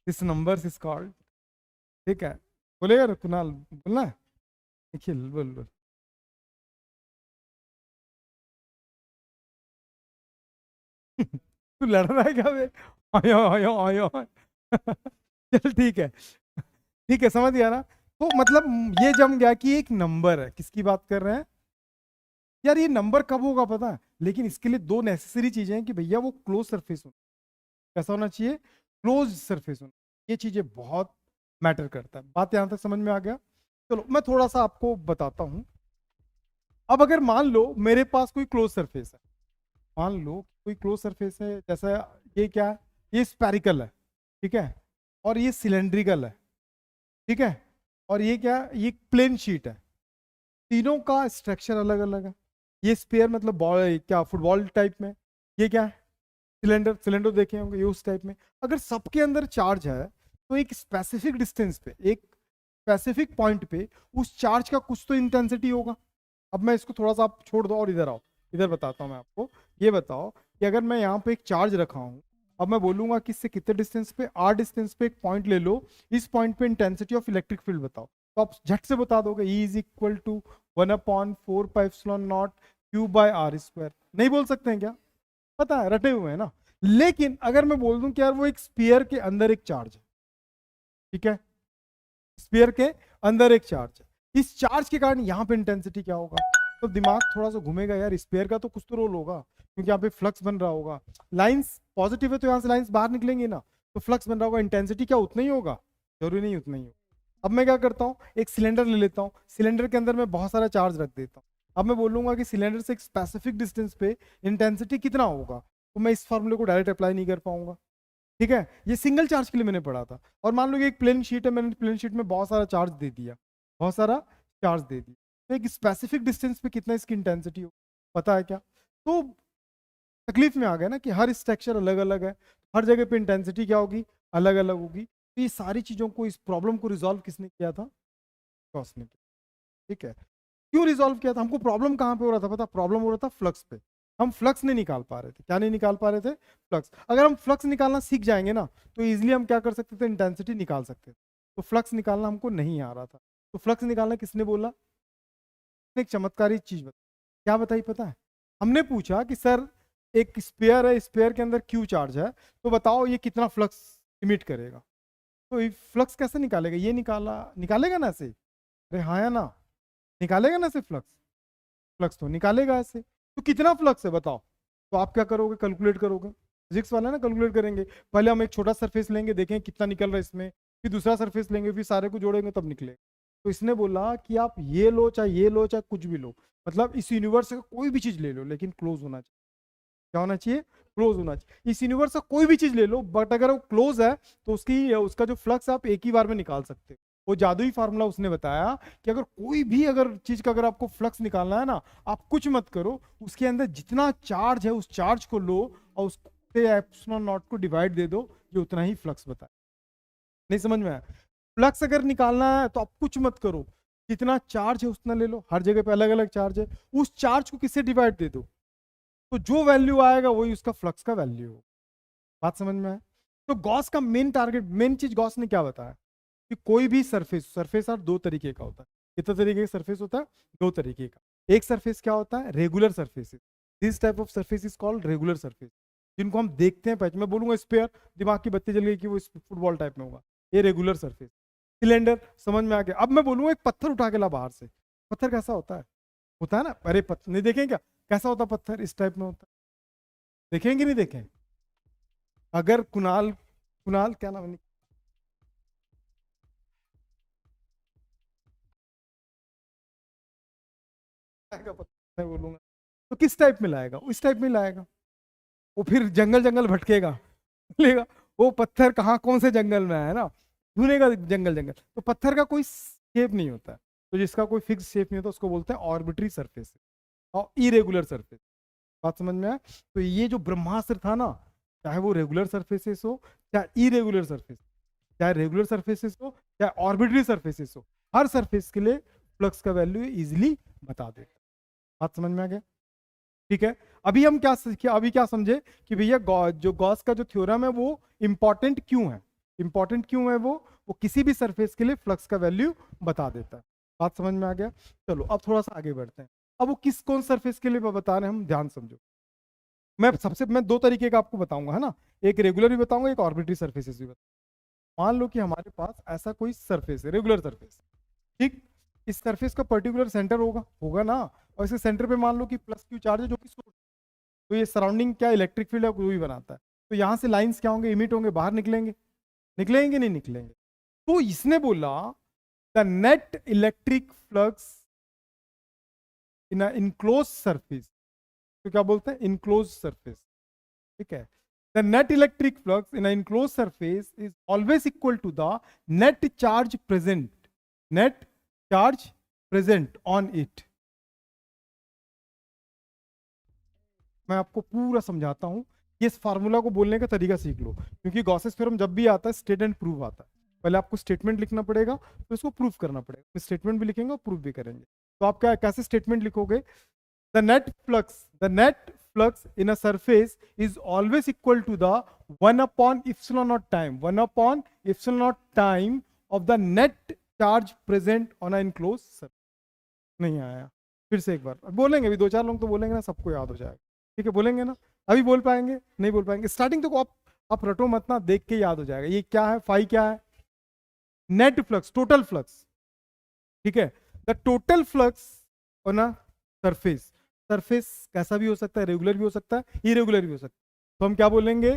This numbers is called, ठीक है। बोलेगा कुणाल, बोलना है? निखिल बोल बोल। तू लड़ रहा है क्या बे? आयो आयो आयो। चल ठीक है, ठीक है, समझ गया ना। तो मतलब ये जम गया कि एक नंबर है, किसकी बात कर रहे हैं यार? ये नंबर कब होगा पता है, लेकिन इसके लिए दो नेसेसरी चीजें हैं कि भैया वो क्लोज सरफेस हो। कैसा होना चाहिए? क्लोज सरफेस होना। ये चीजें बहुत मैटर करता है। बात यहां तक समझ में आ गया? चलो मैं थोड़ा सा आपको बताता हूं। अब अगर मान लो मेरे पास कोई क्लोज सरफेस है, मान लो कोई क्लोज सरफेस है, जैसा ये क्या है, ये स्पेरिकल है, ठीक है, और ये सिलेंड्रिकल है, ठीक है, और ये क्या है, ये प्लेन शीट है। तीनों का स्ट्रक्चर अलग अलग है। ये स्पेयर मतलब बॉल, क्या फुटबॉल टाइप में। ये क्या है? सिलेंडर, सिलेंडर देखे होंगे ये उस टाइप में। अगर सबके अंदर चार्ज है तो एक स्पेसिफिक डिस्टेंस पे, एक स्पेसिफिक पॉइंट पे उस चार्ज का कुछ तो इंटेंसिटी होगा। अब मैं इसको थोड़ा सा, आप छोड़ दो और इधर आओ, इधर बताता हूँ मैं आपको। ये बताओ कि अगर मैं यहाँ पे एक चार्ज रखा हूँ, अब मैं बोलूंगा कि इससे कितने डिस्टेंस पे, आर डिस्टेंस पे एक पॉइंट ले लो, इस पॉइंट पे इंटेंसिटी ऑफ इलेक्ट्रिक फील्ड बताओ, तो आप झट से बता दोगे E is equal to 1/4πε0 q by r square. नहीं बोल सकते हैं क्या? पता है, रटे हुए हैं ना। लेकिन अगर मैं बोल दूं कि यार वो एक स्पीयर के अंदर एक चार्ज है, ठीक है, स्पीयर के अंदर एक चार्ज है, इस चार्ज के कारण यहाँ पे इंटेंसिटी क्या होगा? तो दिमाग थोड़ा सा घूमेगा यार, स्पीयर का तो कुछ तो रोल होगा, क्योंकि यहाँ पे फ्लक्स बन रहा होगा। लाइंस पॉजिटिव है तो यहाँ से लाइंस बाहर निकलेंगी ना, तो फ्लक्स बन रहा होगा, इंटेंसिटी क्या उतना ही होगा? जरूरी नहीं उतना ही होगा। अब मैं क्या करता हूँ, एक सिलेंडर ले लेता हूँ, सिलेंडर के अंदर मैं बहुत सारा चार्ज रख देता हूँ। अब मैं बोलूंगा कि सिलेंडर से एक स्पेसिफिक डिस्टेंस पे इंटेंसिटी कितना होगा, तो मैं इस फॉर्मूले को डायरेक्ट अप्लाई नहीं कर पाऊंगा, ठीक है। ये सिंगल चार्ज के लिए मैंने पढ़ा था। और मान लो कि एक प्लेन शीट है, मैंने प्लेन शीट में बहुत सारा चार्ज दे दिया, बहुत सारा चार्ज दे दिया, तो एक स्पेसिफिक डिस्टेंस पे कितना इसकी इंटेंसिटी हो, पता है क्या? तो तकलीफ में आ गया ना कि हर स्ट्रक्चर अलग अलग है, हर जगह पे इंटेंसिटी क्या होगी, अलग अलग होगी। तो ये सारी चीजों को, इस प्रॉब्लम को रिजॉल्व किसने किया था? गॉस ने किया, ठीक है। क्यों रिजॉल्व किया था? हमको प्रॉब्लम कहाँ पे हो रहा था पता? प्रॉब्लम हो रहा था फ्लक्स पे। हम फ्लक्स नहीं निकाल पा रहे थे। क्या नहीं निकाल पा रहे थे? फ्लक्स। अगर हम फ्लक्स निकालना सीख जाएंगे ना, तो इजीली हम क्या कर सकते थे, इंटेंसिटी निकाल सकते थे। तो फ्लक्स निकालना हमको नहीं आ रहा था, तो फ्लक्स निकालना किसने बोला? एक चमत्कारी चीज बता, क्या बताई पता है? हमने पूछा कि सर एक स्पेयर है, स्पेयर के अंदर क्यू चार्ज है, तो बताओ ये कितना फ्लक्स इमिट करेगा। तो फ्लक्स कैसे निकालेगा? ये निकाला, निकालेगा ना ऐसे? अरे हाँ या ना? निकालेगा ना ऐसे फ्लक्स? फ्लक्स तो निकालेगा ऐसे। तो कितना फ्लक्स है बताओ? तो आप क्या करोगे? कैलकुलेट करोगे। फिजिक्स वाला है ना, कैलकुलेट करेंगे। पहले हम एक छोटा सरफेस लेंगे, देखें कितना निकल रहा है इसमें, फिर दूसरा सरफेस लेंगे, फिर सारे को जोड़ेंगे तब निकलेगा। तो इसने बोला कि आप ये लो, चाहे ये लो, चाहे कुछ भी लो, मतलब इस यूनिवर्स का कोई भी चीज ले लो, लेकिन क्लोज होना चाहिए। क्या होना चाहिए? क्लोज होना चाहिए। इस यूनिवर्स का कोई भी चीज ले लो, बट अगर वो क्लोज है तो उसकी, उसका जो फ्लक्स आप एक ही बार में निकाल सकते हो। वो जादुई फार्मूला उसने बताया कि अगर कोई भी, अगर चीज का, अगर आपको फ्लक्स निकालना है ना, आप कुछ मत करो, उसके अंदर जितना चार्ज है उस चार्ज को लो और उससे एप्सिलॉन नॉट को डिवाइड दे दो, ये उतना ही फ्लक्स बताए। नहीं समझ में आया? फ्लक्स अगर निकालना है तो आप कुछ मत करो, जितना चार्ज है उतना ले लो, हर जगह पे अलग अलग चार्ज है, उस चार्ज को किससे डिवाइड दे दो, तो जो वैल्यू आएगा वही उसका फ्लक्स का वैल्यू हो। बात समझ में आए? तो गॉस का मेन टारगेट, मेन चीज गॉस ने क्या बताया कि कोई भी सरफेस, सरफेस आर दो तरीके का होता है। कितने तरीके का सरफेस होता है? दो तरीके का। एक सरफेस क्या होता है? Regular surfaces. This type of surface is called regular surface, जिनको हम देखते हैं पहले। मैं बोलूंगा स्पेयर, दिमाग की बत्ती जल गई कि वो फुटबॉल टाइप में होगा, ये रेगुलर सरफेस। सिलेंडर, समझ में आ गया। अब मैं बोलूंगा एक पत्थर उठा के ला बाहर से, पत्थर कैसा होता है? होता है ना, अरे पत्थर नहीं देखें क्या, कैसा होता पत्थर? इस टाइप में होता है। देखेंगे नहीं देखें? अगर कुणाल, कुणाल क्या नाम है, लाएगा पत्थर, मैं बोलूंगा तो किस टाइप में लाएगा? उस टाइप में लाएगा। वो फिर जंगल जंगल भटकेगा, लेगा वो पत्थर कहाँ, कौन से जंगल में है ना, ढूंढेगा जंगल जंगल। तो पत्थर का कोई शेप नहीं होता है, तो जिसका कोई फिक्स शेप नहीं होता उसको बोलते हैं ऑर्बिटरी सरफेस और इरेगुलर सरफेस। बात समझ में आया? तो ये जो ब्रह्मास्त्र था ना, चाहे वो रेगुलर सरफेसेस हो, चाहे इरेगुलर सरफेस, चाहे रेगुलर सरफेसेस हो, चाहे ऑर्बिटरी सरफेसेस हो, हर सरफेस के लिए फ्लक्स का वैल्यू इजिली बता देता है। बात समझ में आ गया? ठीक है। अभी हम क्या सीखे, अभी क्या समझे कि भैया जो गॉस का जो थ्योरम है वो इंपॉर्टेंट क्यों है। इंपॉर्टेंट क्यों है वो किसी भी सरफेस के लिए फ्लक्स का वैल्यू बता देता है। बात समझ में आ गया? चलो अब थोड़ा सा आगे बढ़ते हैं। अब वो कौन सरफेस के लिए बता रहे हैं हम, ध्यान समझो। मैं दो तरीके का आपको बताऊंगा, है ना, एक रेगुलर भी बताऊंगा, एक ऑर्बिटरी सरफेसेस भी बताऊंगा। मान लो कि हमारे पास ऐसा कोई सरफेस है, रेगुलर सरफेस, ठीक। इस सरफेस का पर्टिकुलर सेंटर होगा होगा ना, और इसके सेंटर पे मान लो कि प्लस क्यू चार्ज है जो कि सोर्स, तो ये सराउंडिंग क्या इलेक्ट्रिक फील्ड है वो भी बनाता है। तो यहाँ से लाइंस क्या होंगे, इमिट होंगे, बाहर निकलेंगे, निकलेंगे नहीं निकलेंगे। तो इसने बोला the net electric flux in enclose surface, तो क्या बोलते हैं, इनक्लोज सरफेस, ठीक है। The net electric flux in enclose surface is always equal to the net charge present, net charge present on it. मैं आपको पूरा समझाता हूं, ये इस फार्मूला को बोलने का तरीका सीख लो, क्योंकि गॉसेस थ्योरम जब भी आता है स्टेट एंड प्रूव आता है। पहले आपको स्टेटमेंट लिखना पड़ेगा, फिर उसको प्रूव करना पड़ेगा, स्टेटमेंट भी लिखेंगे और प्रूव भी करेंगे। तो आप क्या कैसे स्टेटमेंट लिखोगे, the net flux in a surface is always equal to the 1/ε0 time, 1/ε0 time of the net charge present on a enclose surface. नहीं आया, फिर से एक बार बोलेंगे, अभी दो चार लोग तो बोलेंगे ना, सबको याद हो जाएगा, ठीक है, बोलेंगे ना, अभी बोल पाएंगे, नहीं बोल पाएंगे, स्टार्टिंग तो आप रटो मत ना, देख के याद हो जाएगा। ये क्या है, फाई क्या है, नेट फ्लक्स, टोटल फ्लक्स, ठीक है। The total flux on a surface, surface कैसा भी हो सकता है, रेगुलर भी हो सकता है, इरेगुलर भी हो सकता है। तो हम क्या बोलेंगे,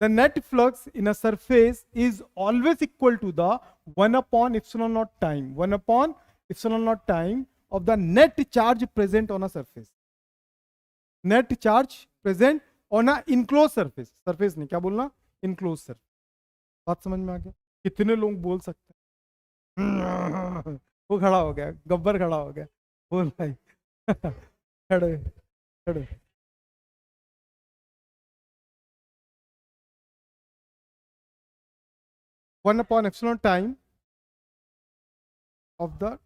the net flux in a surface is always equal to the 1/ε0 time, 1/ε0 time of the net charge present on a surface, net charge present on a enclosed surface, surface नहीं क्या बोलना, enclosed surface। बात समझ में आ गया? कितने लोग बोल सकते हैं? वो खड़ा हो गया, गब्बर खड़ा हो गया, बोल भाई। खड़े खड़े। 1/ε टाइम ऑफ द,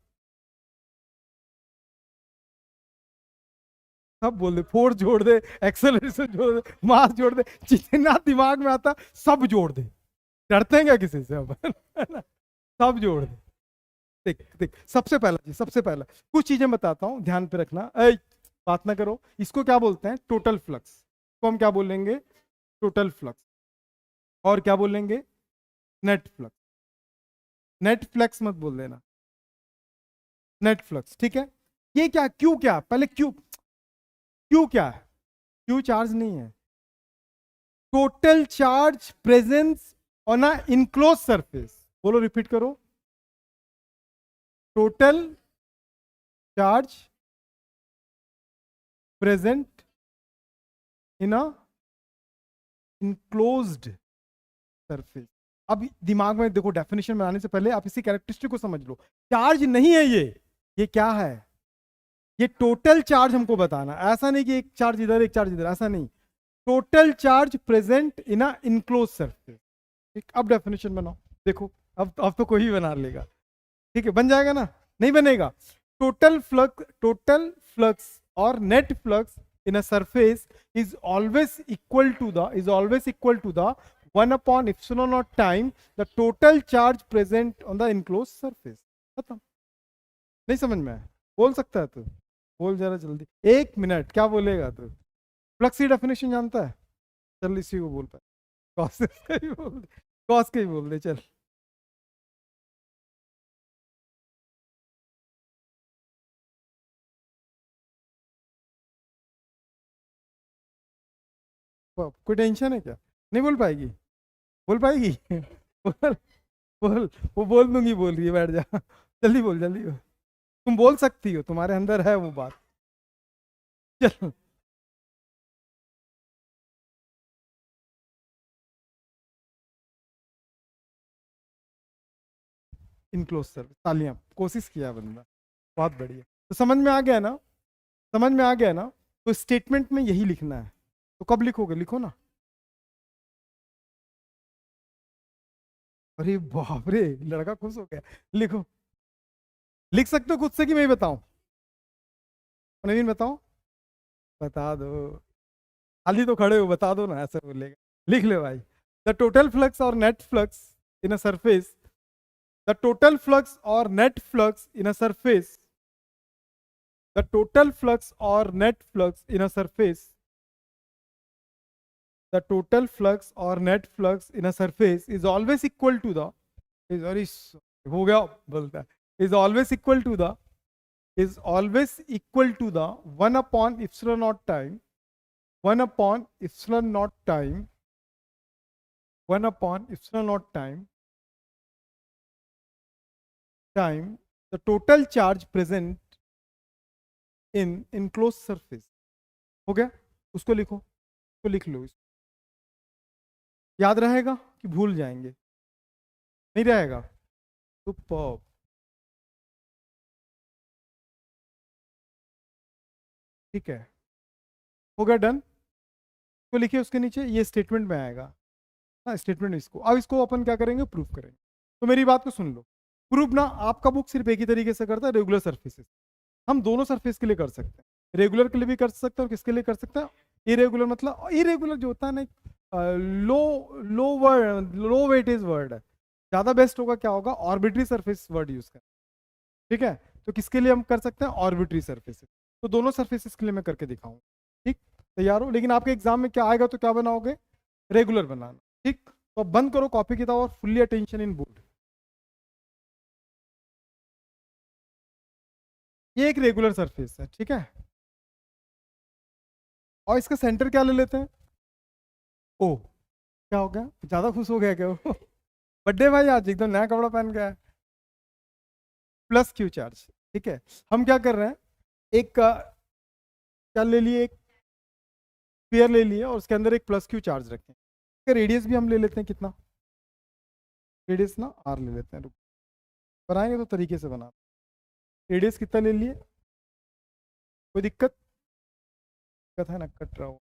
सब बोल दे, फोर्स जोड़ दे, एक्सेलरेशन जोड़ दे, मास जोड़ दे, जितना दिमाग में आता सब जोड़ दे। डरते हैं क्या किसी से अब? सब जोड़ दे। देख देख, सबसे पहला जी, सबसे पहला कुछ चीजें बताता हूं, ध्यान पे रखना। बात ना करो। इसको क्या बोलते हैं, टोटल फ्लक्स, को हम क्या बोलेंगे, टोटल फ्लक्स। और क्या बोलेंगे, नेट फ्लक्स। नेट फ्लक्स मत बोल देना, नेट फ्लक्स, ठीक है। ये क्या, क्यू क्या, पहले क्यू, क्यू क्या है, क्यू चार्ज नहीं है, total charge presence on a enclose surface. बोलो, रिपीट करो, total charge present in a enclosed surface. अब दिमाग में देखो, डेफिनेशन बनाने से पहले आप इसी कैरेक्टरिस्टिक को समझ लो। चार्ज नहीं है ये क्या है, ये टोटल चार्ज हमको बताना, ऐसा नहीं कि एक चार्ज इधर एक चार्ज इधर, ऐसा नहीं, total charge present in a enclose surface, ठीक। अब डेफिनेशन बनाओ, देखो अब तो कोई भी बना लेगा, ठीक है, बन जाएगा ना, नहीं बनेगा। टोटल फ्लक्स और net flux in a surface is always equal to the 1/ε0 time the total charge present on the enclose surface. खत्म। नहीं समझ में आया? बोल सकता है तू, बोल जरा जल्दी, 1 मिनट, क्या बोलेगा तू? फ्लक्स की डेफिनेशन जानता है? चल इसी को बोल पाए, कॉस का ही बोल दे, कॉस का ही बोल दे, चल। कोई टेंशन है क्या? नहीं बोल पाएगी? बोल पाएगी? बोल बोल, वो बोल दूंगी, बोल रही है, बैठ जा, जल्दी बोल, जल्दी बोल। तुम बोल सकती हो, तुम्हारे अंदर है वो बात, चल। इनक्लोज सर, तालियां, कोशिश किया बंदा, बहुत बढ़िया। तो समझ में आ गया ना, समझ में आ गया ना? तो स्टेटमेंट में यही लिखना है, तो कब लिखोगे, लिखो ना। अरे बाप रे, लड़का खुश हो गया, लिखो। लिख सकते हो खुद से कि मैं ही बताऊं? नवीन बताओ, बता दो, खाली तो खड़े हो, बता दो ना, ऐसे बोलेगा। लिख ले भाई, द टोटल फ्लक्स और net flux in a surface, the total flux or net flux in a surface, the total flux or net flux in a surface, the total flux or net flux in a surface is always equal to the, हो गया बोलता है, is always equal to the, is always equal to the 1 upon epsilon naught time, 1 upon epsilon naught time, 1 upon epsilon naught time, the total charge present in enclosed surface. हो गया, उसको लिखो, उसको लिख लो, याद रहेगा कि भूल जाएंगे? नहीं रहेगा तो पॉप, ठीक है, हो गया, डन। तो लिखिए उसके नीचे, ये स्टेटमेंट में आएगा ना, स्टेटमेंट इसको, अब इसको अपन क्या करेंगे, प्रूफ करेंगे। तो मेरी बात को सुन लो, प्रूफ ना आपका बुक सिर्फ एक ही तरीके से करता है, रेगुलर सरफेसेस। हम दोनों सरफेस के लिए कर सकते हैं, रेगुलर के लिए भी कर सकते हैं और किसके लिए कर सकते हैं, इरेगुलर। मतलब इरेगुलर जो होता है ना, लो वेटेज वर्ड है, ज्यादा बेस्ट होगा क्या होगा, ऑर्बिटरी सरफेस वर्ड यूज कर, ठीक है। तो किसके लिए हम कर सकते हैं, ऑर्बिटरी सरफेसेस। तो दोनों सरफेसेस के लिए मैं करके दिखाऊंगा, ठीक, तैयार हो। लेकिन आपके एग्जाम में क्या आएगा, तो क्या बनाओगे, रेगुलर बनाना, ठीक। तो अब बंद करो कॉपी किताब और फुल्ली अटेंशन इन बोर्ड। ये एक रेगुलर सरफेस है, ठीक है, और इसका सेंटर क्या ले लेते हैं, ओ, क्या हो गया, ज्यादा खुश हो गया क्या वो? बर्थडे भाई आज एकदम नया कपड़ा पहन गया है। प्लस क्यू चार्ज, ठीक है। हम क्या कर रहे हैं, एक क्या ले लिए, एक स्फीयर ले लिए और उसके अंदर एक प्लस क्यू चार्ज रखें। रेडियस भी हम ले लेते हैं, कितना रेडियस ना, आर ले लेते हैं, रुक बनाएंगे तो तरीके से बना। रेडियस कितना ले लिए, कोई दिक्कत है ना, कट रहा हो,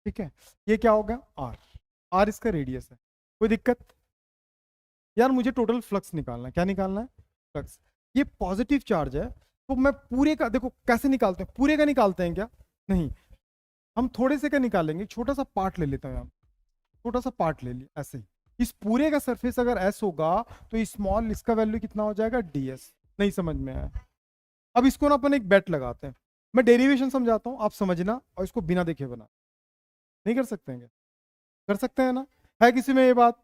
ठीक है। ये क्या होगा, आर, आर इसका रेडियस है, कोई दिक्कत। यार मुझे टोटल फ्लक्स निकालना है, क्या निकालना है, फ्लक्स। ये पॉजिटिव चार्ज है, तो मैं पूरे का, देखो कैसे निकालते हैं, पूरे का निकालते हैं क्या, नहीं, हम थोड़े से का निकालेंगे, छोटा सा पार्ट ले लेता हूँ, छोटा सा पार्ट ले लिया, ऐसे ही। इस पूरे का सरफेस अगर एस होगा तो स्मॉल इसका वैल्यू कितना हो जाएगा, ds। नहीं समझ में आया, अब इसको ना अपन एक बेट लगाते हैं, मैं डेरिवेशन समझाता हूँ, आप समझना, और इसको बिना देखे बना। नहीं कर सकते हैं क्या, कर सकते हैं ना, है किसी में ये बात,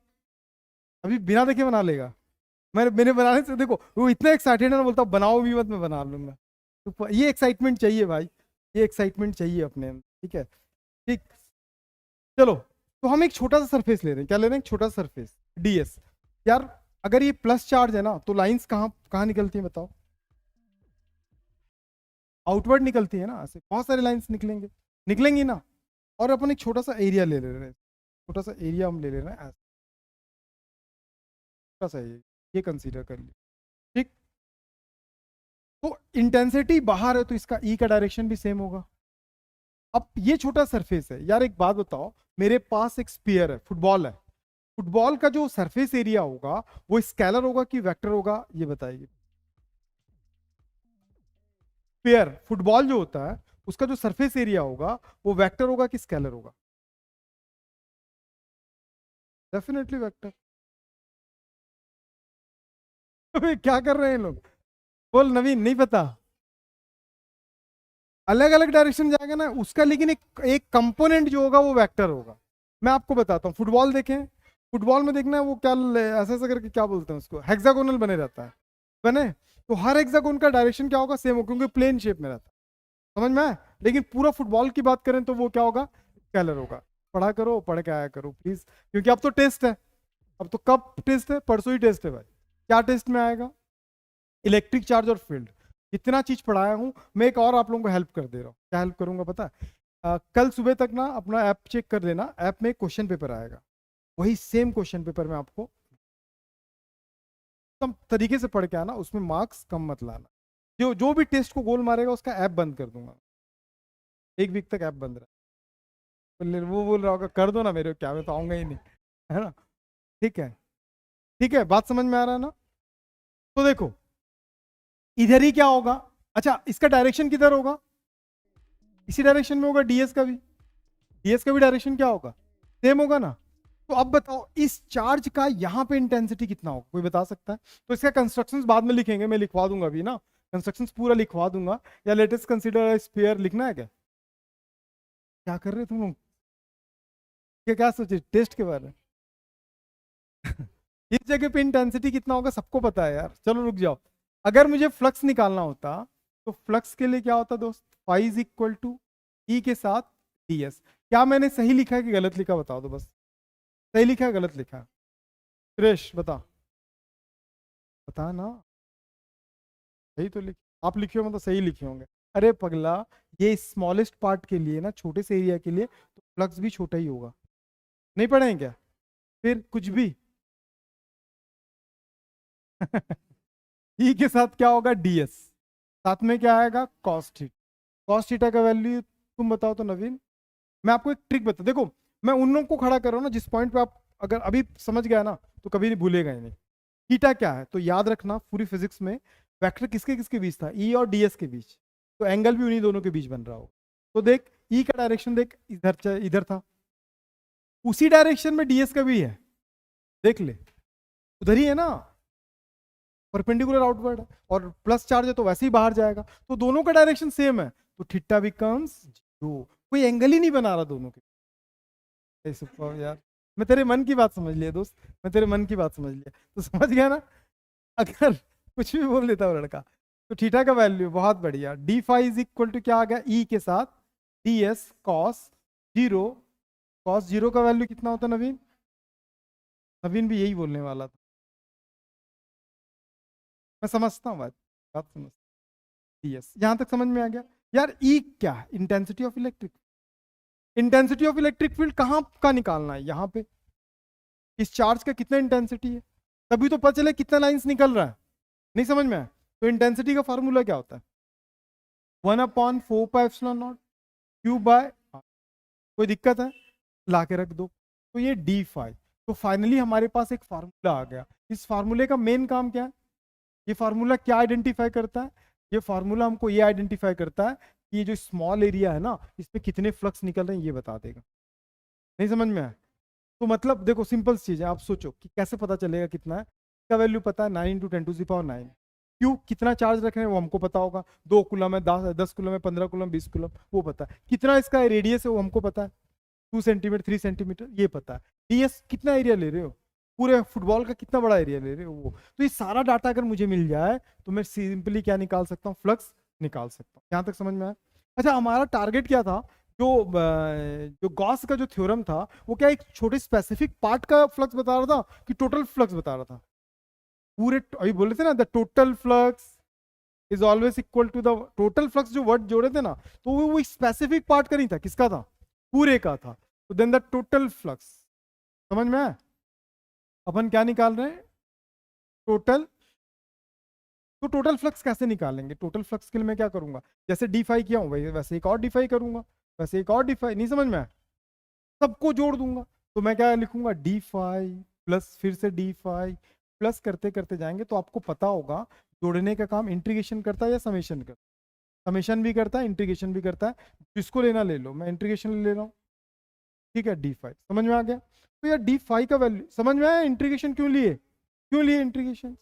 अभी बिना देखे बना लेगा। मेरे बनाने से देखो वो इतना एक्साइटेड है ना, बोलता बनाओ भी मत, मैं बना लूंगा। तो ये एक्साइटमेंट चाहिए भाई, ये एक्साइटमेंट चाहिए अपने अंदर, ठीक है, ठीक। चलो, तो हम एक छोटा सा सरफेस ले रहे हैं, क्या ले रहे हैं, एक छोटा सा सरफेस, ds। यार अगर ये प्लस चार्ज है ना, तो लाइंस कहाँ कहाँ निकलती हैं बताओ, आउटवर्ड निकलती है ना, ऐसे बहुत सारे लाइंस निकलेंगे, निकलेंगी ना। और अपन एक छोटा सा एरिया ले रहे हैं, छोटा सा एरिया हम ले रहे हैं, छोटा सा ये कंसीडर कर लिया, ठीक। तो इंटेंसिटी बाहर है, तो इसका ई का डायरेक्शन भी सेम होगा। अब ये छोटा सरफेस है, यार एक बात बताओ, मेरे पास एक स्पीयर है, फुटबॉल है, फुटबॉल का जो सरफेस एरिया होगा वो स्केलर होगा कि वेक्टर होगा, ये बताइए। स्पीयर, फुटबॉल जो होता है उसका जो सरफेस एरिया होगा वो वेक्टर होगा कि स्केलर होगा, डेफिनेटली वेक्टर। क्या कर रहे हैं लोग, बोल नवीन नहीं पता, अलग अलग डायरेक्शन जाएगा ना उसका, लेकिन एक कंपोनेंट जो होगा वो वेक्टर होगा। मैं आपको बताता हूँ, फुटबॉल देखें, फुटबॉल में देखना है वो क्या ऐसा ऐसा करके क्या बोलते हैं उसको, हेक्सागोनल बने रहता है, बने, तो हर हेक्सागोन का डायरेक्शन क्या होगा, सेम होगा, क्योंकि प्लेन शेप में रहता है, समझ में आया। लेकिन पूरा फुटबॉल की बात करें तो वो क्या होगा, स्केलर होगा। पढ़ा करो, पढ़ के आया करो प्लीज, क्योंकि अब तो टेस्ट है, अब तो कब टेस्ट है, परसों ही टेस्ट है भाई। क्या टेस्ट में आएगा, इलेक्ट्रिक चार्ज और फील्ड। इतना चीज पढ़ाया हूं मैं, एक और आप लोगों को हेल्प कर दे रहा हूं, क्या हेल्प करूंगा पता है, कल सुबह तक ना अपना ऐप चेक कर लेना, ऐप में क्वेश्चन पेपर आएगा, वही सेम क्वेश्चन पेपर में आपको कम तरीके से पढ़ के आना, उसमें मार्क्स कम मत लाना। जो जो भी टेस्ट को गोल मारेगा उसका ऐप बंद कर दूंगा, एक वीक तक ऐप बंद रहा। वो बोल रहा होगा कर दो ना मेरे, क्या मैं तो आऊंगा ही नहीं, है ना, ठीक है, ठीक है, बात समझ में आ रहा है ना। तो देखो इधर ही क्या होगा, अच्छा इसका डायरेक्शन किधर होगा, इसी डायरेक्शन में होगा, ds का भी डायरेक्शन क्या होगा, सेम होगा ना। तो अब बताओ इस चार्ज का यहाँ पे इंटेंसिटी कितना होगा, कोई बता सकता है? तो इसका कंस्ट्रक्शंस बाद में लिखेंगे, मैं लिखवा दूंगा अभी ना, कंस्ट्रक्शंस पूरा लिखवा दूंगा। या लेटेस्ट कंसीडर स्फीयर लिखना है क्या? क्या कर रहे हो तुम लोग? क्या सोचे टेस्ट के बारे में? इस जगह पे इंटेंसिटी कितना होगा सबको पता है यार, चलो रुक जाओ। अगर मुझे फ्लक्स निकालना होता तो फ्लक्स के लिए क्या होता दोस्त, फाई इज इक्वल टू ई के साथ ds। क्या मैंने सही लिखा है कि गलत लिखा, बताओ तो बस। सही लिखा है गलत लिखा है? सुरेश बता, बता ना। सही तो लिख, आप लिखे हो मतलब सही लिखे होंगे। अरे पगला, ये स्मॉलेस्ट पार्ट के लिए ना, छोटे से एरिया के लिए तो फ्लक्स भी छोटा ही होगा। नहीं पढ़े हैं क्या फिर कुछ भी? ई के साथ क्या होगा, ds, साथ में क्या आएगा, cos थीटा। cos थीटा का वैल्यू तुम बताओ तो नवीन। मैं आपको एक ट्रिक बता, देखो मैं उन लोगों को खड़ा कर रहा हूं ना जिस पॉइंट पे आप अगर अभी समझ गया ना तो कभी नहीं भूलेगा ही नहीं। थीटा क्या है तो याद रखना, पूरी फिजिक्स में वेक्टर किसके किसके बीच था, ई और ds के बीच, तो एंगल भी उन्हीं दोनों के बीच बन रहा होगा। तो देख ई का डायरेक्शन देख, इधर था, उसी डायरेक्शन में ds का भी है, देख ले उधर ही है ना, परपेंडिकुलर आउटवर्ड है, और प्लस चार्ज है तो वैसे ही बाहर जाएगा, तो दोनों का डायरेक्शन सेम है, तो थीटा बिकम्स 0। कोई एंगल ही नहीं बना रहा दोनों के। सुपर यार, मैं तेरे मन की बात समझ लिया दोस्त, मैं तेरे मन की बात समझ लिया, तो समझ गया ना। अगर कुछ भी बोल देता वो लड़का, तो थीटा का वैल्यू बहुत बढ़िया, d phi is equal to क्या आ गया, ई के साथ d s cos zero. Cos zero का वैल्यू कितना होता है नवीन? नवीन भी यही बोलने वाला था, मैं समझता हूँ बात समझता। यस, यहां तक समझ में आ गया यार। ई क्या है, intensity of electric. Intensity of electric field कहाँ का निकालना है, यहाँ पे इस चार्ज का कितना इंटेंसिटी है, तभी तो पता चले कितना लाइंस निकल रहा है। नहीं समझ में आया? तो इंटेंसिटी का फार्मूला क्या होता है, 1/4πε0 क्यू बाय, कोई दिक्कत है ला के रख दो, तो ये डी फाई। तो फाइनली हमारे पास एक फार्मूला आ गया। इस फार्मूले का मेन काम क्या है, ये फार्मूला क्या आइडेंटिफाई करता है, ये फार्मूला हमको ये आइडेंटिफाई करता है कि ये जो स्मॉल एरिया है ना, इस पे कितने फ्लक्स निकल रहे हैं ये बता देगा। नहीं समझ में आया? तो मतलब देखो सिंपल चीज है, आप सोचो कि कैसे पता चलेगा कितना है। इसका वैल्यू पता है 9 × 10⁹ क्यों, कितना चार्ज रख रहे हैं वो हमको पता होगा, 2 कूलम है, 10 कूलम है, 15 कूलम, 20 कूलम, वो पता है। कितना इसका रेडियस है वो हमको पता है, 2 सेंटीमीटर 3 सेंटीमीटर ये पता है। ds कितना एरिया ले रहे हो, पूरे फुटबॉल का कितना बड़ा एरिया ले रहे हो वो। तो ये सारा डाटा अगर मुझे मिल जाए तो मैं सिंपली क्या निकाल सकता हूँ, फ्लक्स निकाल सकता हूँ। यहाँ तक समझ में आया? अच्छा हमारा टारगेट क्या था, जो गॉस का जो थ्योरम था वो क्या एक छोटे स्पेसिफिक पार्ट का फ्लक्स बता रहा था कि टोटल फ्लक्स बता रहा था? पूरे अभी बोले थे ना, the total flux is always equal to the total flux, जो वर्ड जोड़े थे ना, तो वो स्पेसिफिक पार्ट का नहीं था, किसका था, पूरे का था। तो देन द टोटल फ्लक्स, समझ में आया? अपन क्या निकाल रहे हैं, टोटल। तो टोटल फ्लक्स कैसे निकालेंगे, टोटल फ्लक्स के लिए मैं क्या करूंगा, जैसे डिफाई किया हूं भाई वैसे एक और डिफाई करूंगा, वैसे एक और डिफाई। नहीं समझ में आया? सबको जोड़ दूंगा, तो मैं क्या लिखूंगा, डी फाई प्लस फिर से डी फाई, प्लस करते करते जाएंगे तो आपको पता होगा जोड़ने का काम इंटीग्रेशन करता है या समेशन करता है। समेशन भी करता है, इंटीग्रेशन भी करता है, जिसको लेना ले लो, मैं इंटीग्रेशन ले रहा हूँ। ठीक है, डी फाई समझ में आ गया। तो यार डी फाई का वैल्यू समझ में आया, इंटीग्रेशन क्यों लिए, क्यों लिए इंटीग्रेशन,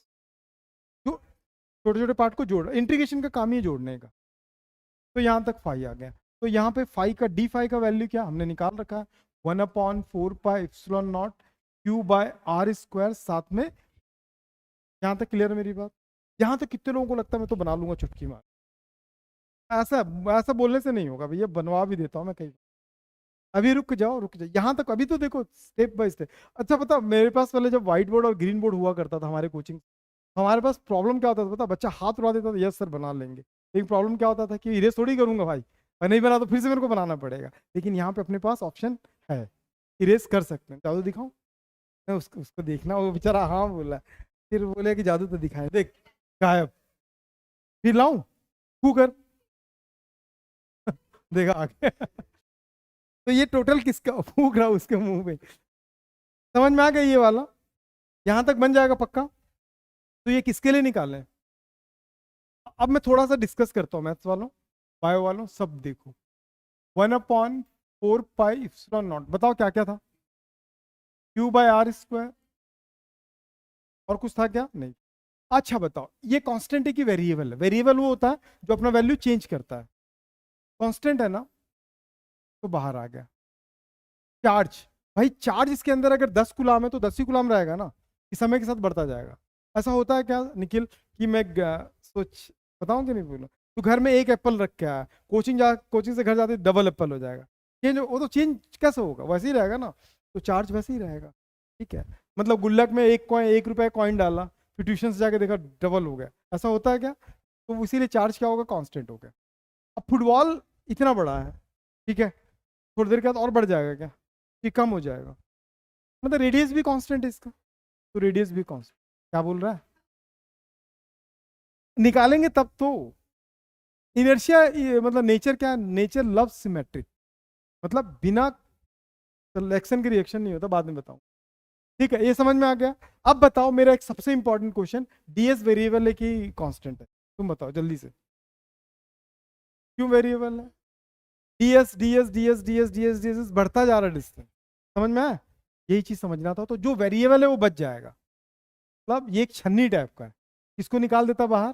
जो छोटे छोटे पार्ट को जोड़, इंटीग्रेशन का काम ही है जोड़ने का। तो यहाँ तक फाई आ गया, तो यहाँ पे फाई का डी फाई का वैल्यू क्या हमने निकाल रखा है, 1/4πε0 क्यू बाय आर स्क्वायर, साथ में। यहाँ तक क्लियर है मेरी बात? यहाँ तक कितने लोगों को लगता है मैं तो बना लूंगा चुटकी मार? ऐसा ऐसा बोलने से नहीं होगा भैया, बनवा भी देता हूँ मैं कई। अभी रुक जाओ रुक जाओ, यहाँ तक अभी तो देखो स्टेप बाय स्टेप। अच्छा पता मेरे पास पहले जब व्हाइट बोर्ड और ग्रीन बोर्ड हुआ करता था हमारे कोचिंग, हमारे पास प्रॉब्लम क्या होता था पता, बच्चा हाथ उड़ा देता था, यस सर बना लेंगे, लेकिन प्रॉब्लम क्या होता था कि इरेज थोड़ी करूंगा भाई, और नहीं बना तो फिर से मेरे को बनाना पड़ेगा। लेकिन यहाँ पे अपने पास ऑप्शन है, इरेज कर सकते हैं। जादू दिखाऊं? मैं उसको देखना, वो बेचारा हाँ बोला, फिर बोले कि जादू तो दिखाए, देख गायब, फिर लाऊं, तू कर। देखा आगे। तो ये टोटल किसका, फूक रहा हूं उसके मुंह पे। समझ में आ गया ये वाला, यहां तक बन जाएगा पक्का। तो ये किसके लिए निकालें, अब मैं थोड़ा सा डिस्कस करता हूँ मैथ्स वालों, बायो वालों, सब देखो। 1/4πε0, बताओ क्या क्या था, क्यू बाय आर स्क्वायर। और कुछ था क्या? नहीं। अच्छा बताओ, ये कांस्टेंट है कि वेरिएबल है? वेरिएबल वो होता है जो अपना वैल्यू चेंज करता है, कांस्टेंट है ना, तो बाहर आ गया। चार्ज, भाई चार्ज इसके अंदर अगर 10 गुलाम है तो 10 ही गुलाम रहेगा ना, कि समय के साथ बढ़ता जाएगा। ऐसा होता है क्या निखिल कि मैं सोच बताऊं कि नहीं बोलूं, तो घर में एक एप्पल रख के आया, कोचिंग से घर जाते डबल एप्पल हो जाएगा, चेंज वो तो चेंज कैसे होगा? वैसे ही रहेगा ना, तो चार्ज वैसे ही रहेगा। ठीक है, मतलब गुल्लक में एक कॉइन, 1 रुपए कॉइन डाला, फिर ट्यूशन से जाके देखा डबल हो गया, ऐसा होता है क्या? तो इसीलिए चार्ज क्या होगा? कांस्टेंट हो गया। अब फुटबॉल इतना बड़ा है, ठीक है, थोड़ी देर के बाद और बढ़ जाएगा क्या, कि कम हो जाएगा? मतलब रेडियस भी कांस्टेंट है इसका, तो रेडियस भी कांस्टेंट। क्या बोल रहा है? निकालेंगे तब तो। इनर्शिया मतलब नेचर क्या है? नेचर लव सिमेट्रिक, मतलब बिना सिलेक्शन के रिएक्शन नहीं होता, बाद में बताऊं। ठीक है, ये समझ में आ गया। अब बताओ मेरा एक सबसे इंपॉर्टेंट क्वेश्चन, डीएस वेरिएबल है कि कांस्टेंट है? तुम बताओ जल्दी से, क्यों वेरिएबल है? DS DS DS DS DS DS बढ़ता जा रहा है डिस्टेंस, समझ में आया? यही चीज समझना था। तो जो वेरिएबल है वो बच जाएगा, मतलब ये एक छन्नी टाइप का है, इसको निकाल देता बाहर,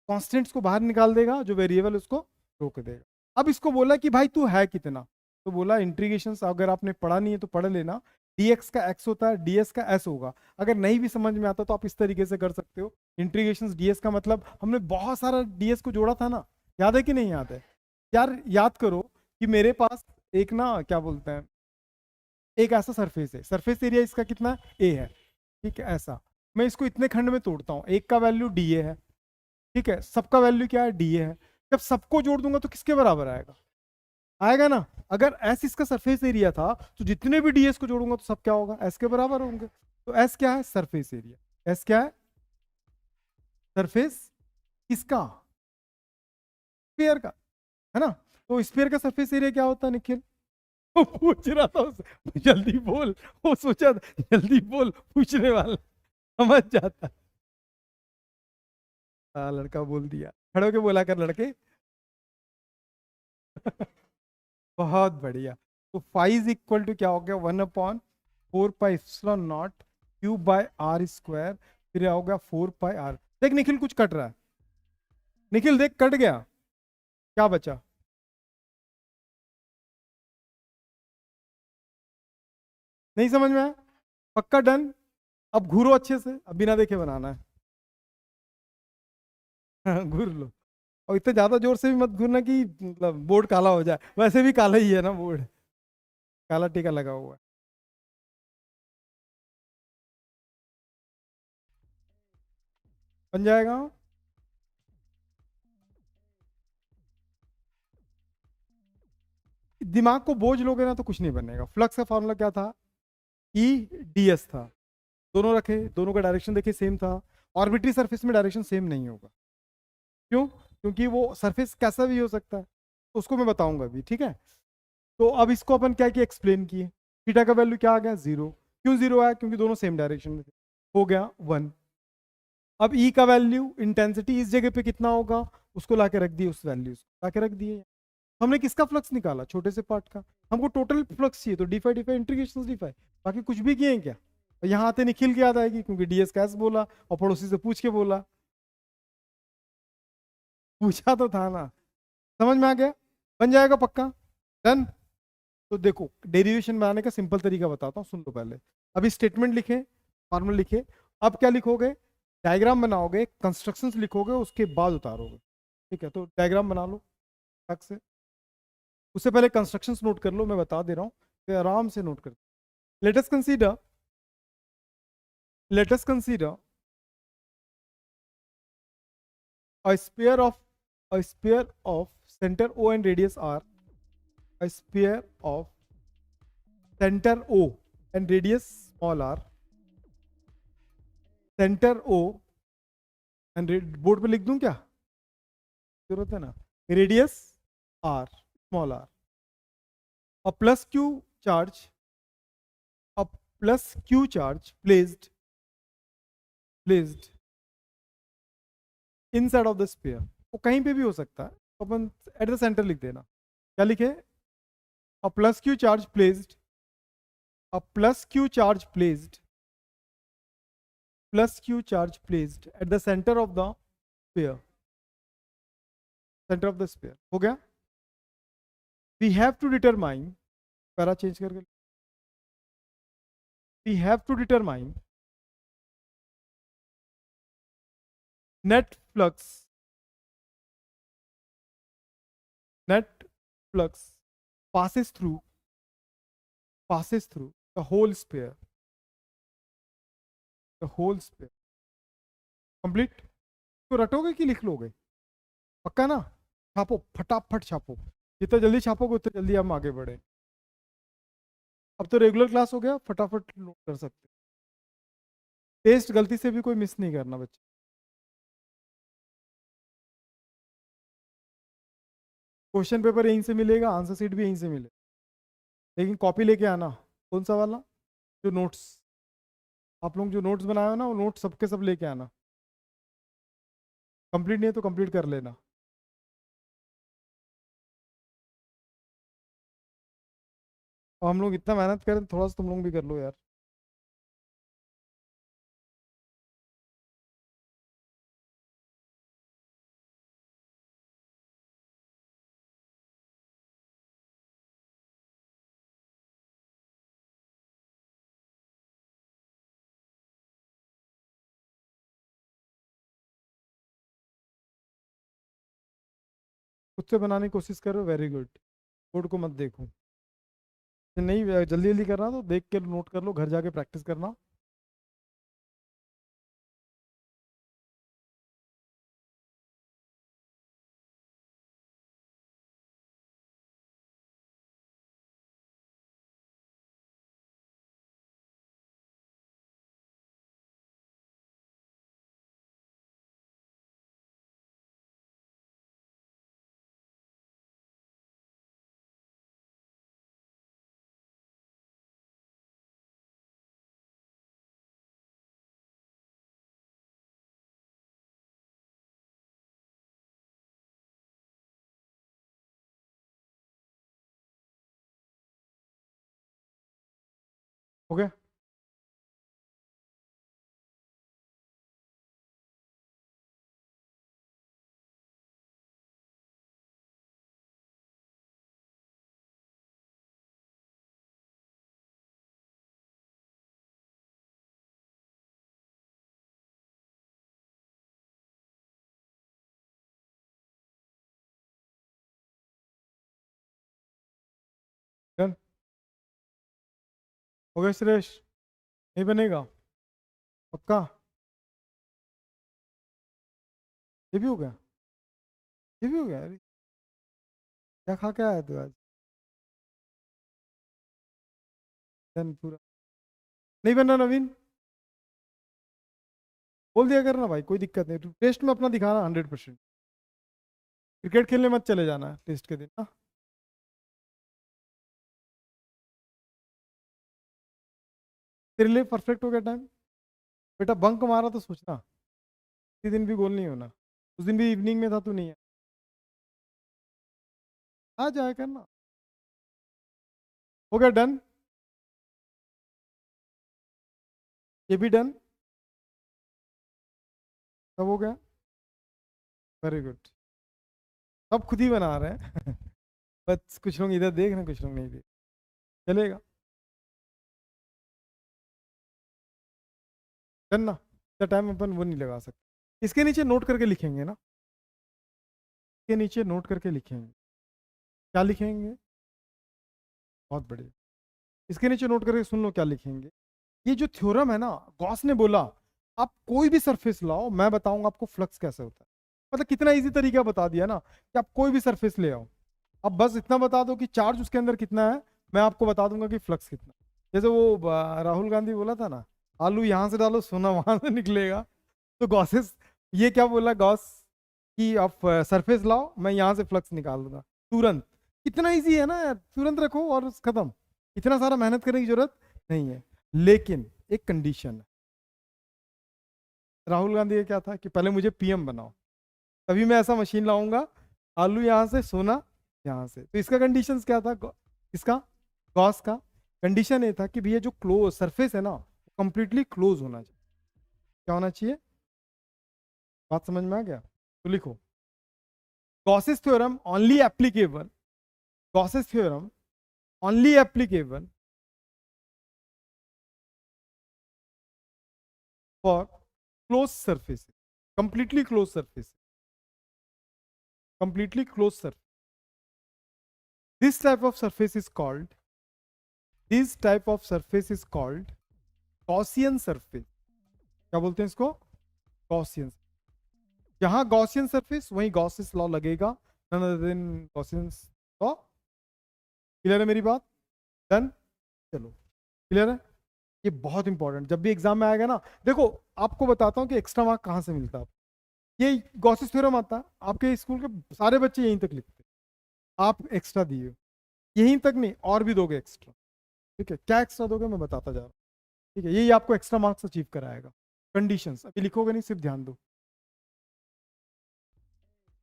कॉन्स्टेंट्स को बाहर निकाल देगा, जो वेरिएबल उसको रोक देगा। अब इसको बोला कि भाई तू है कितना, तो बोला इंटीग्रेशन, अगर आपने पढ़ा नहीं है तो पढ़ लेना, dx का x होता है, ds का s होगा। अगर नहीं भी समझ में आता तो आप इस तरीके से कर सकते हो, इंटीग्रेशन ds का मतलब हमने बहुत सारा ds को जोड़ा था ना, याद है कि नहीं याद है? यार याद करो कि मेरे पास एक ना क्या बोलते हैं, एक ऐसा सरफेस है, सरफेस एरिया इसका कितना है? a है, ठीक है, ऐसा। मैं इसको इतने खंड में तोड़ता हूँ, एक का वैल्यू dA है, ठीक है, सबका वैल्यू क्या है? dA है। जब सबको जोड़ दूंगा तो किसके बराबर आएगा? आएगा ना। अगर एस इसका सरफेस एरिया था तो जितने भी डीएस को जोड़ूंगा तो सब क्या होगा? एस के बराबर होंगे। तो एस क्या है? Surface area. एस क्या है? सरफेस किसका? स्फीयर का, है ना। तो स्फीयर का सरफेस एरिया क्या होता है निखिल? वो पूछ रहा था उससे, जल्दी बोल, वो सोचा जल्दी बोल, पूछने वाला समझ जाता। लड़का बोल दिया, खड़े होके बोला कर लड़के। बहुत बढ़िया। तो फाइव इज इक्वल टू क्या हो गया? 1/4 pi epsilon naught q by r square, फिर हो गया 4 पाई आर। देख निखिल कुछ कट रहा है, निखिल देख कट गया, क्या बचा? नहीं समझ में आया? पक्का डन? अब घूरो अच्छे से, अब बिना देखे बनाना है। घूर लो, और इतने ज्यादा जोर से भी मत घूरना कि मतलब बोर्ड काला हो जाए, वैसे भी काला ही है ना बोर्ड, काला टीका लगा हुआ है। बन जाएगा। दिमाग को बोझ लोगे ना तो कुछ नहीं बनेगा। फ्लक्स का फॉर्मूला क्या था? ई डी एस था। दोनों रखे, दोनों का डायरेक्शन देखिए सेम था। ऑर्बिटरी सरफेस में डायरेक्शन सेम नहीं होगा, क्यों? क्योंकि वो सरफेस कैसा भी हो सकता है, उसको मैं बताऊंगा अभी, ठीक है। तो अब इसको अपन क्या किया? एक्सप्लेन किए। थीटा का वैल्यू क्या आ गया? 0। क्यों 0 आया? क्योंकि दोनों सेम डायरेक्शन में थे, हो गया 1। अब ई का वैल्यू, इंटेंसिटी इस जगह पे कितना होगा, उसको लाके रख दिए, उस वैल्यू को लाके रख दिए। हमने किसका फ्लक्स निकाला? छोटे से पार्ट का। हमको टोटल फ्लक्स चाहिए, तो d phi integration d phi. बाकी कुछ भी किए हैं क्या? तो यहाँ आते निखिल की याद आएगी, क्योंकि डीएस का एस बोला और पड़ोसी से पूछ के बोला। पूछा तो था ना, समझ में आ गया? बन जाएगा पक्का, डन। तो देखो डेरिवेशन बनाने का सिंपल तरीका बताता हूँ, सुन लो पहले। अभी स्टेटमेंट लिखे, फॉर्मूला लिखे। अब क्या लिखोगे? डायग्राम बनाओगे, कंस्ट्रक्शंस लिखोगे, उसके बाद उतारोगे। ठीक है, तो डायग्राम बना लो टक से। उससे पहले कंस्ट्रक्शंस नोट कर लो, मैं बता दे रहा हूँ, तो आराम से नोट कर। Let us consider, let us consider a sphere of a sphere of center O and radius r, a sphere of center O and radius small r, center O and board पे लिख दूं क्या? जरूरत है ना? Radius r small r, a plus q charge, a plus q charge placed inside of the sphere। वो कहीं पे भी हो सकता है, तो अपन एट द सेंटर लिख देना। क्या लिखे? a plus q charge placed a plus q charge placed at the center of the sphere, हो गया. We have to determine, para change करके, we have to determine net flux passes through the whole sphere. Complete. तो रटोगे कि लिख लोगे? पक्का ना? छापो, फटाफट छापो. जितना जल्दी छापोगे उतना जल्दी हम आगे बढ़े. अब तो रेगुलर क्लास हो गया, फटाफट नोट कर सकते. टेस्ट गलती से भी कोई मिस नहीं करना बच्चे. क्वेश्चन पेपर यहीं से मिलेगा, आंसर शीट भी यहीं से मिलेगा, लेकिन कॉपी लेके आना. कौन सा वाला? जो नोट्स आप लोग जो नोट्स बनाए हो ना, वो नोट्स सबके सब लेके आना. कंप्लीट नहीं है तो कंप्लीट कर लेना. और हम लोग इतना मेहनत करें, थोड़ा सा तुम लोग भी कर लो यार. खुद से बनाने की कोशिश करो, वेरी गुड. बोर्ड को मत देखो. नहीं जल्दी जल्दी करना तो देख के नोट कर लो, घर जाके प्रैक्टिस करना. हो गया? डन हो गया सुरेश? नहीं बनेगा? पक्का? ये भी हो गया? ये भी हो गया? अरे क्या खा के आया तू आज? डन पूरा. नहीं बनना नवीन? बोल दिया करना भाई, कोई दिक्कत नहीं. तू टेस्ट में अपना दिखाना 100%. क्रिकेट खेलने मत चले जाना टेस्ट के दिन. हाँ, तेरे लिए परफेक्ट हो गया टाइम. बेटा बंक मारा तो सोचना, किसी दिन भी गोल नहीं होना. उस दिन भी इवनिंग में था, तू नहीं है. आ जाया करना. हो गया? डन. ये भी डन. सब हो गया? Very good. सब खुद ही बना रहे हैं. बस कुछ लोग इधर देख रहे हैं, कुछ लोग नहीं देख. चलेगा. डन ना? टाइम अपन वो नहीं लगा सकते. इसके नीचे नोट करके लिखेंगे ना, इसके नीचे नोट करके लिखेंगे. क्या लिखेंगे? बहुत बढ़िया. इसके नीचे नोट करके सुन लो क्या लिखेंगे. ये जो थ्योरम है ना, गॉस ने बोला आप कोई भी सरफेस लाओ, मैं बताऊंगा आपको फ्लक्स कैसे होता है. मतलब कितना इजी तरीका बता दिया ना, कि आप कोई भी सरफेस ले आओ, अब बस इतना बता दो कि चार्ज उसके अंदर कितना है, मैं आपको बता दूंगा कि फ्लक्स कितना. जैसे वो राहुल गांधी बोला था ना, आलू यहां से डालो सोना वहां से निकलेगा. तो गॉसेस ये क्या बोला गॉस, कि आप सरफेस लाओ, मैं यहाँ से फ्लक्स निकाल दूंगा तुरंत. कितना इजी है ना यार, तुरंत रखो और खत्म. इतना सारा मेहनत करने की जरूरत नहीं है. लेकिन एक कंडीशन है. राहुल गांधी का क्या था कि पहले मुझे पीएम बनाओ, तभी मैं ऐसा मशीन लाऊंगा, आलू यहाँ से सोना यहाँ से. तो इसका कंडीशंस क्या था इसका, गॉस का, कंडीशन ये था कि भैया जो क्लोज सरफेस है ना कंप्लीटली क्लोज होना चाहिए। क्या होना चाहिए? बात समझ में आ गया? तो लिखो, Gauss's theorem only applicable, Gauss's theorem only applicable for close surface, completely close surface, completely closed surface. This type of surface is called, this type of surface is called Gaussian surface. क्या बोलते हैं इसको? Gaussian. जहां Gaussian surface वहीं Gauss's law लगेगा, none other than Gaussian's law. Clear है मेरी बात? डन? चलो क्लियर है? ये बहुत इंपॉर्टेंट, जब भी एग्जाम में आएगा ना, देखो आपको बताता हूँ कि एक्स्ट्रा मार्क कहाँ से मिलता है। ये गॉसिस थ्योरम आता है, आपके स्कूल के सारे बच्चे यहीं तक लिखते हैं, आप एक्स्ट्रा दिए, यहीं तक नहीं और भी दोगे एक्स्ट्रा। ठीक है, क्या एक्स्ट्रा दोगे मैं बताता जा रहा हूँ। ठीक है, यही आपको एक्स्ट्रा मार्क्स अचीव कराएगा। कंडीशंस अभी लिखोगे नहीं, सिर्फ ध्यान दो।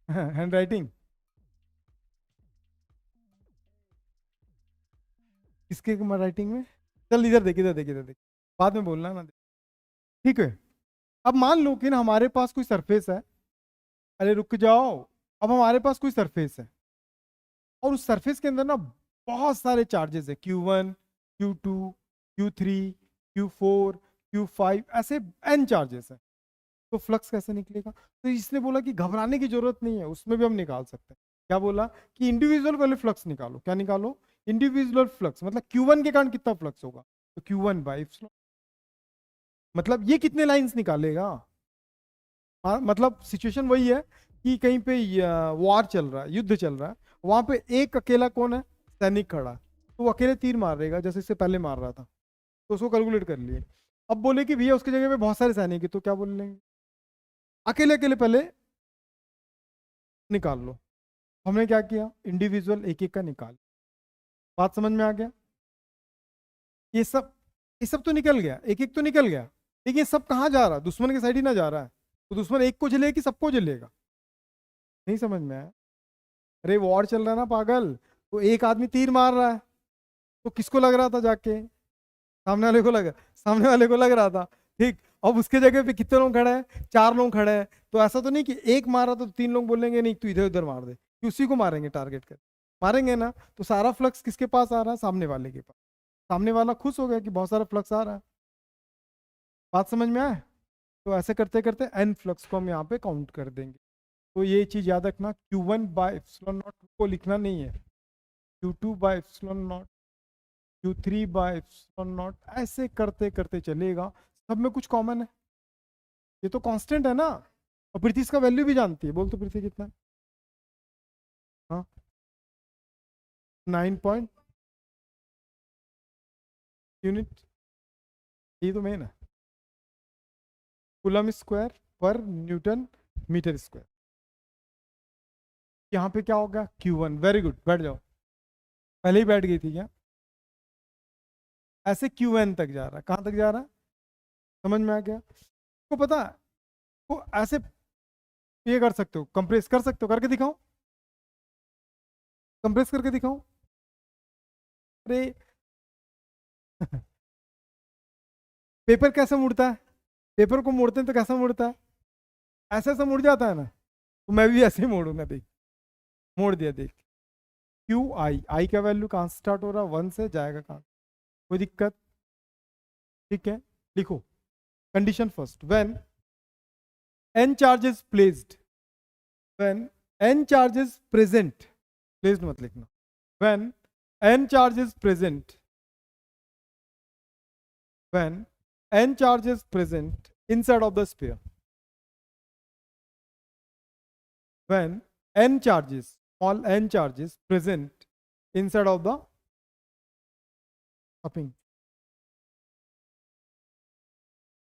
हैंड राइटिंग किसके राइटिंग में? चल इधर देख, इधर देख, इधर देख, बाद में बोलना ना। ठीक है, अब मान लो कि ना हमारे पास कोई सरफेस है, अरे रुक जाओ, अब हमारे पास कोई सरफेस है और उस सरफेस के अंदर ना बहुत सारे चार्जेस है, Q1, Q2, Q3, Q4, Q5, ऐसे n चार्जेस है। तो फ्लक्स कैसे निकलेगा? तो इसने बोला कि घबराने की जरूरत नहीं है, उसमें भी हम निकाल सकते हैं। क्या बोला कि इंडिविजुअल वाले फ्लक्स निकालो। क्या निकालो? इंडिविजुअल फ्लक्स, मतलब Q1 के कारण कितना फ्लक्स होगा, तो Q1 बाई एप्सिलॉन। मतलब ये कितने लाइंस निकालेगा? हाँ, मतलब सिचुएशन वही है कि कहीं पे वॉर चल रहा है, युद्ध चल रहा है, वहां पे एक अकेला कौन है, सैनिक खड़ा है, तो वो अकेले तीर मार रहेगा जैसे इससे पहले मार रहा था, तो उसको कैलकुलेट कर लिए। अब बोले कि भैया उसकी जगह पे बहुत सारे सैनिक है, तो क्या बोल लेंगे, अकेले अकेले पहले निकाल लो। हमने क्या किया, इंडिविजुअल एक एक का निकाल। बात समझ में आ गया? ये सब, ये सब तो निकल गया, एक एक तो निकल गया, लेकिन ये सब कहाँ जा रहा है, दुश्मन के साइड ही ना जा रहा है, तो दुश्मन एक को जलेगा कि सबको जलेगा? नहीं समझ में आया? अरे वॉर चल रहा है ना पागल, तो एक आदमी तीर मार रहा है, तो किसको लग रहा था जाके, सामने वाले को लग, सामने वाले को लग रहा था। ठीक, अब उसके जगह पे कितने लोग खड़े हैं, चार लोग खड़े हैं, तो ऐसा तो नहीं कि एक मारा तो तीन लोग बोलेंगे नहीं तू इधर उधर मार दे, कि उसी को मारेंगे, टारगेट कर मारेंगे ना, तो सारा फ्लक्स किसके पास आ रहा है, सामने वाले के पास। सामने वाला खुश हो गया कि बहुत सारा फ्लक्स आ रहा है। बात समझ में आए? तो ऐसे करते करते एन फ्लक्स को हम यहाँ पे काउंट कर देंगे। तो ये चीज याद रखना, Q1 बाय एप्सिलॉन नॉट को लिखना नहीं है, Q2 by epsilon not, Q3 by epsilon not, ऐसे करते करते चलेगा। सब में कुछ कॉमन है, ये तो कांस्टेंट है ना। और पृथ्वी इसका वैल्यू भी जानती है, बोल तो पृथ्वी कितना है? हाँ, 9 यूनिट, ये तो मेन है, कूलम स्क्वायर पर न्यूटन मीटर स्क्वायर। यहाँ पे क्या होगा, Q1, वेरी गुड, बैठ जाओ, पहले ही बैठ गई थी क्या? ऐसे Qn तक जा रहा है, कहाँ तक जा रहा है, समझ में आ गया? को पता है, तो ऐसे ये कर सकते हो, कंप्रेस कर सकते हो, करके दिखाओ, कंप्रेस करके दिखाओ। अरे पेपर कैसे मुड़ता है, पेपर को मोड़ते हैं तो कैसा मुड़ता है, ऐसे ऐसे मुड़ जाता है ना, तो मैं भी ऐसे ही मोड़ूंगा, देख मोड़ दिया, देख क्यू आई, आई का वैल्यू कहाँ से स्टार्ट हो रहा है, 1 से जाएगा कहाँ, कोई दिक्कत? ठीक है, लिखो condition first, when n charges placed, when n charges present, placed मत लिखना, when n charges present, when n charges present inside of the sphere, when n charges, small n charges present inside of the cupping।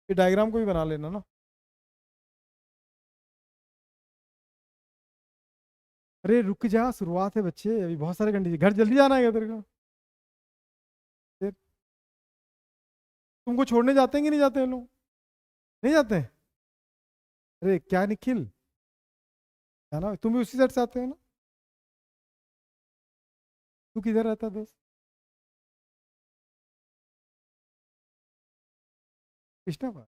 ये diagram को भी बना लेना ना। अरे रुक जा, शुरुआत है बच्चे, अभी बहुत सारे कंडीशन, घर जल्दी जाना है क्या तेरे को? फिर तुमको छोड़ने जाते हैं कि नहीं जाते हैं लोग? नहीं जाते हैं? अरे क्या निखिल, क्या ना, तुम भी उसी साइड से आते हो ना? तू किधर रहता है दोस्त? कृष्णा पार्क?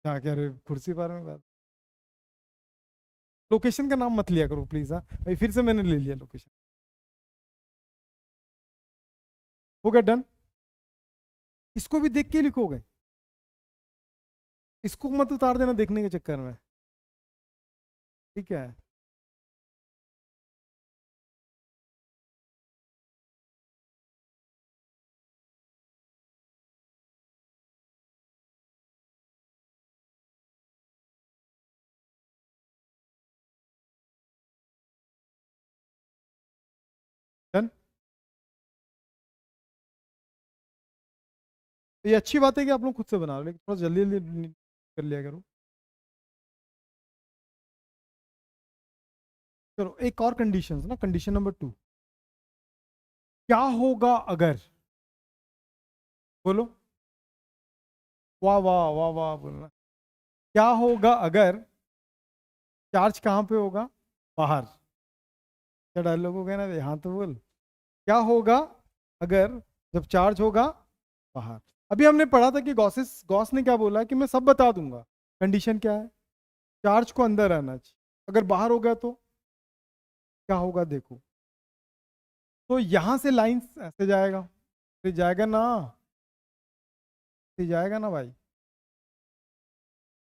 क्या कह रहे हो, कुर्सी पार्क में बात? लोकेशन का नाम मत लिया करो प्लीज। हाँ भाई, फिर से मैंने ले लिया लोकेशन। हो गया डन। इसको भी देख के लिखोगे? इसको मत उतार देना देखने के चक्कर में। ठीक है। डन। ये अच्छी बात है कि आप लोग खुद से बना रहे हो, लेकिन थोड़ा जल्दी जल्दी कर लिया करो। चलो एक और कंडीशन ना, कंडीशन नंबर 2। क्या होगा अगर, बोलो। वाह वाह वाह वाह बोलना। क्या होगा अगर चार्ज कहाँ पे होगा? बाहर। क्या डायलॉग हो गया ना, यहाँ तो बोल। क्या होगा अगर, जब चार्ज होगा बाहर? अभी हमने पढ़ा था कि गॉस ने क्या बोला कि मैं सब बता दूंगा। कंडीशन क्या है? चार्ज को अंदर आना चाहिए। अगर बाहर हो गया तो क्या होगा देखो। तो यहां से लाइन ऐसे जाएगा, फिर जाएगा ना, फिर जाएगा ना भाई,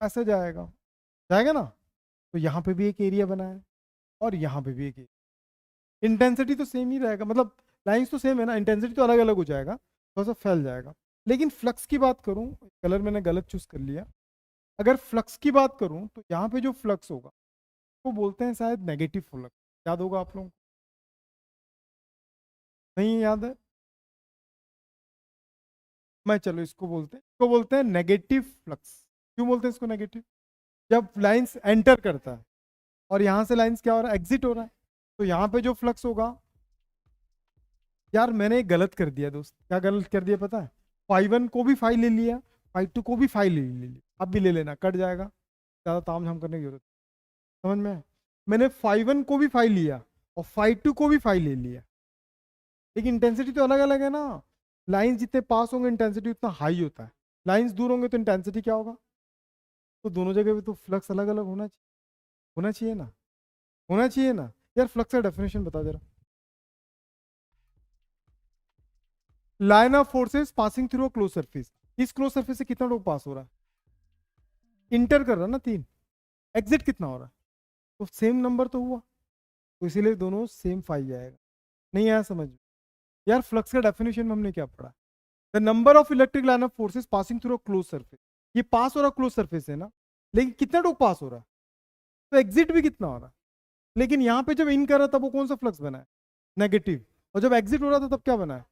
ऐसे जाएगा, जाएगा ना। तो यहाँ पे भी एक एरिया बना है, और यहाँ पे भी एक एरिया। इंटेंसिटी तो सेम ही रहेगा, मतलब लाइंस तो सेम है ना, इंटेंसिटी तो अलग अलग हो जाएगा, थोड़ा सा फैल जाएगा। लेकिन फ्लक्स की बात करूं, कलर मैंने गलत चूज कर लिया। अगर फ्लक्स की बात करूं तो यहाँ पे जो फ्लक्स होगा वो बोलते हैं शायद नेगेटिव फ्लक्स। याद होगा आप लोगों को? नहीं याद है? मैं चलो इसको बोलते हैं नेगेटिव फ्लक्स। क्यों बोलते हैं इसको नेगेटिव? जब लाइंस एंटर करता है और यहाँ से लाइंस क्या हो रहा है, एग्जिट हो रहा है, तो यहाँ पे जो फ्लक्स होगा, यार मैंने एक गलत कर दिया दोस्त। क्या गलत कर दिया पता है? फाइव वन को भी फाइव ले लिया, फाइव टू को भी फाइव ले लिया। अब भी ले लेना, कट जाएगा, ज़्यादा ताम झाम करने की जरूरत। समझ में आया? मैंने फाइव वन को भी फाइव लिया और फाइव टू को भी फाइव ले लिया, लेकिन इंटेंसिटी तो अलग अलग है ना। लाइंस जितने पास होंगे इंटेंसिटी उतना हाई होता है, लाइंस दूर होंगे तो इंटेंसिटी क्या होगा? तो दोनों जगह पे तो फ्लक्स अलग अलग होना चाहिए। होना चाहिए ना, होना चाहिए ना। यार फ्लक्स का डेफिनेशन बता जरा। Line of forces passing through a close surface. इस क्लोज सरफेस से कितना लोग पास हो रहा है? इंटर कर रहा है ना 3। एग्जिट कितना हो रहा है? तो सेम नंबर तो हुआ, तो इसीलिए दोनों सेम फाइव जाएगा। नहीं आया समझ में? यार फ्लक्स का डेफिनेशन में हमने क्या पढ़ा? The number of electric line of forces passing through a close surface. ये पास हो रहा क्लोज सरफेस है ना, लेकिन कितना लोग पास हो रहा है? तो एग्जिट भी कितना हो रहा है? लेकिन यहाँ पे जब इन कर रहा था, तब वो कौन सा फ्लक्स बना है? नेगेटिव। और जब एग्जिट हो रहा था तब क्या बना है?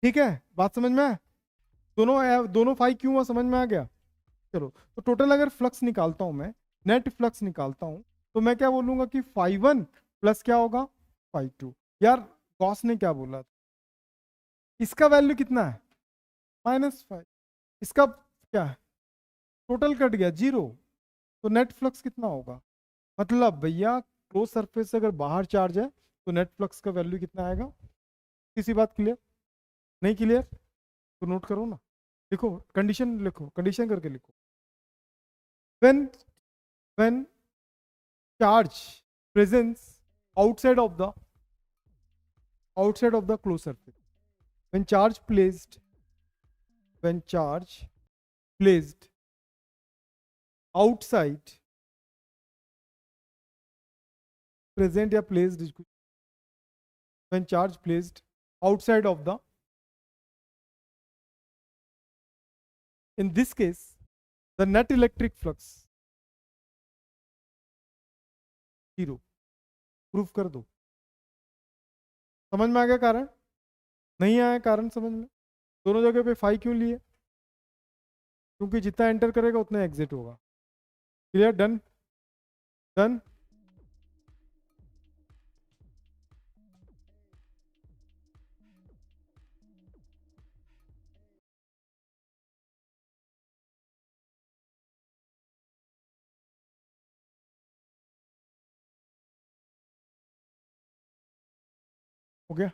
ठीक है, बात समझ में आए? दोनों फाइव क्यों हुआ, समझ में आ गया? चलो, तो टोटल अगर फ्लक्स निकालता हूं मैं, नेट फ्लक्स निकालता हूं, तो मैं क्या बोलूंगा कि फाइव वन प्लस क्या होगा, फाइव टू। यार गॉस ने क्या बोला? इसका वैल्यू कितना है? -5। इसका क्या है? टोटल कट गया 0। तो नेट फ्लक्स कितना होगा? मतलब भैया क्लोज सरफेस से अगर बाहर चार्ज है तो नेट फ्लक्स का वैल्यू कितना आएगा? किसी बात क्लियर? नहीं क्लियर तो नोट करो ना, लिखो कंडीशन, लिखो कंडीशन करके लिखो। when when charge presence outside of the closed surface, when charge placed when charge placed outside, present या placed, when charge placed outside of the, in this case the net electric flux 0। Proof कर दो। समझ में आ गया कारण? नहीं आया कारण समझ में? दोनों जगह पे फाइव क्यों लिए? क्योंकि जितना एंटर करेगा उतना एग्जिट होगा। क्लियर? डन? डन? हो गया?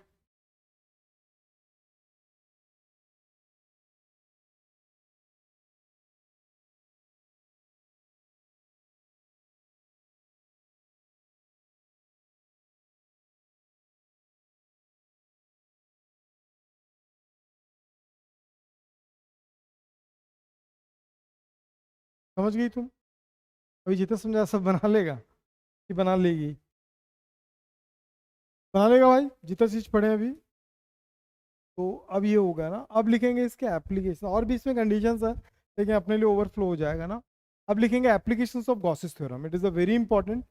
समझ गई तुम? अभी जितना समझा सब बना लेगा कि बना लेगी? बना लेगा भाई जितना चीज पढ़े अभी। तो अब ये होगा ना, अब लिखेंगे इसके एप्लीकेशन, और भी इसमें कंडीशंस है लेकिन अपने लिए ओवरफ्लो हो जाएगा ना। अब लिखेंगे applications of Gauss's theorem, it is a very important.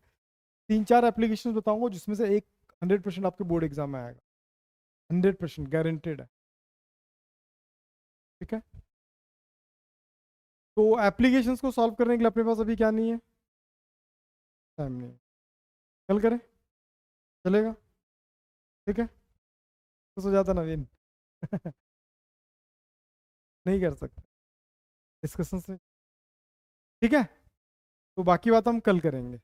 3-4 application बताऊंगा जिसमें से एक 100% आपके बोर्ड एग्जाम में आएगा, 100% गारंटेड है। ठीक है, तो एप्लीकेशंस को सॉल्व करने के लिए अपने पास अभी क्या नहीं है, टाइम नहीं है। कल करें, चलेगा? ठीक है, तो सो जाता नवीन। नहीं कर सकते डिस्कशन से। ठीक है, तो बाकी बात हम कल करेंगे।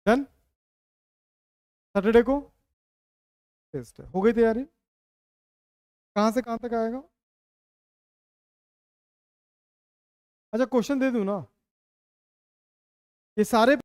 डन। सैटरडे को टेस्ट है, हो गई तैयारी? कहाँ से कहाँ तक आएगा? अच्छा क्वेश्चन दे दूँ ना, ये सारे